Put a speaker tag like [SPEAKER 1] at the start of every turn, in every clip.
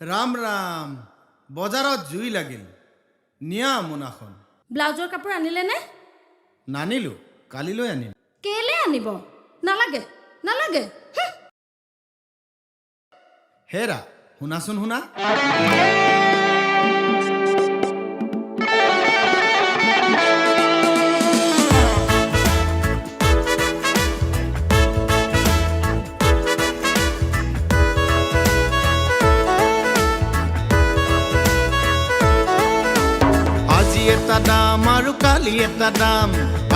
[SPEAKER 1] राम राम बजारत जुई लागिल निया मोनाखन
[SPEAKER 2] ব্লাউজৰ কাপোৰ আনিলে নে
[SPEAKER 1] নানিলো কালিলৈ আনিম
[SPEAKER 2] কেলে আনিব নালাগে নালাগে
[SPEAKER 1] হেৰা শুনাচোন শুনা এটা দাম আৰু কালি এটা দাম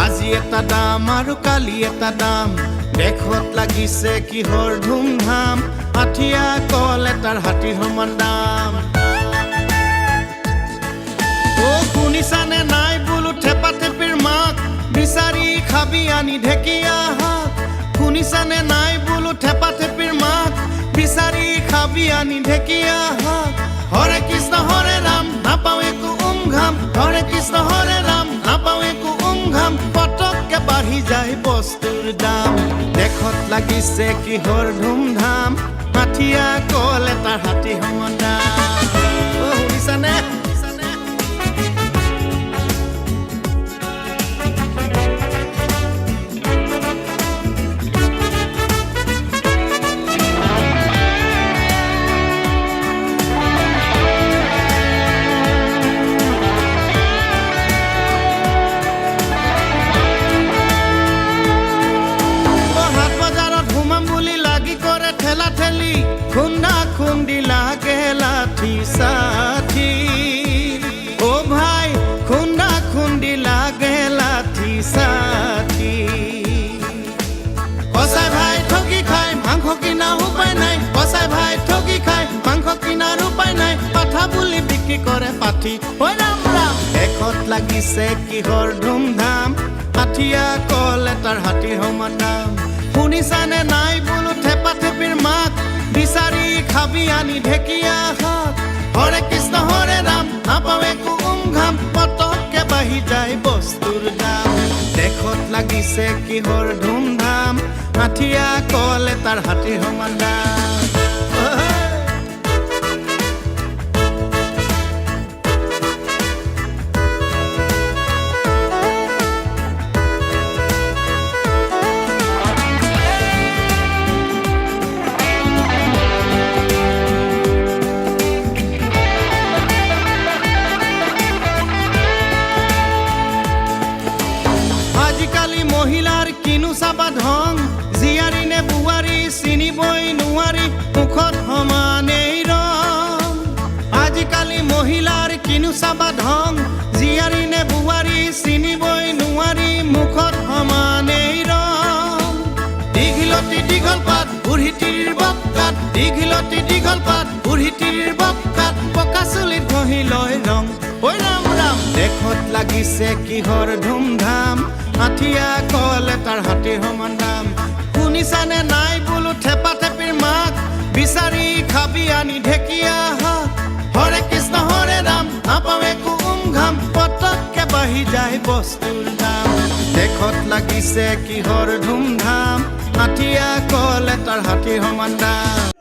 [SPEAKER 1] আজি এটা দাম আৰু কালি এটা দাম দেখত লাগিছে কিহৰ ধুমধাম আঠিয়া কল এটাৰ হাতীৰ সমান দাম ও শুনিছানে নাই বোলো থেপা থেপিৰ মাক বিচাৰি খাবি আনি ঢেকীয়া শাক শুনিছানে নাই বোলো থেপা থেপিৰ মাক বিচাৰি খাবি আনি ঢেকীয়া শাক হৰে কৃষ্ণ হৰে ৰাম নাপাওঁ একো ঘাম হৰে কৃষ্ণ হৰে ৰাম নাপাওঁ একো ঘাম পটককে বাঢ়ি যায় বস্তুৰ দাম দেখত লাগিছে কিহৰ ধুমধাম আঠিয়া কল এটাৰ হাতী সমান দাম শুনিছানে খুন্দা খুন্দি লাগে লাঠি সাথী ও ভাই খুন্দা খুন্দি লাগে লাঠি সাথী কসাই ভাই ঠকি খাই মাংস কিনার উপায় নাই কসাই ভাই ঠকি খাই মাংস কিনার উপায় নাই পাঠা বুলি বিক্রি করে পাঠি ওই রাম রাম দেখত লাগিছে কিহৰ ধুমধাম আঠিয়া কল এটাৰ হাতীৰ সমান দাম শুনিছানে নাই বোলো থেপা থেপিৰ মাক বিচাৰি খাবি আনি ঢেকীয়া শাক হৰে কৃষ্ণ হৰে ৰাম নাপাওঁ একো ঘাম পটককে বাঢ়ি যায় বস্তুৰ দাম দেখত লাগিছে কিহৰ ধুমধাম আঠিয়া কল এটাৰ হাতীৰ সমান দাম মহিলাৰ কিনো চাবা ধং জীয়াৰী নে বুৱাৰী চিনিবই নোৱাৰি মুখত সমানেই ৰং আজিকালি মহিলাৰ কিনো চাবা ধং জীয়াৰী নে বুৱাৰী চিনিবই নোৱাৰি মুখত সমানেই ৰং দীঘলতি দীঘল পাত বুঢ়ীটিৰ বক্কাত দীঘলতি দীঘল পাত বুঢ়ীটিৰ বক্কাত পকা চুলিত ঘঁহি লয় ৰং ঐ ৰাম ৰাম দেখত লাগিছে কিহৰ ধুমধাম আঠিয়া কল এটাৰ হাতীৰ সমান দাম শুনিছানে নাই বোলো থেপা থেপিৰ মাক বিচাৰি খাবি আনি ঢেকীয়া শাক হৰে কৃষ্ণ হৰে ৰাম নাপাওঁ একো ঘাম পটককে বাঢ়ি যায় বস্তুৰ দাম দেখত লাগিছে কিহৰ ধুমধাম আঠিয়া কল এটাৰ হাতীৰ সমান দাম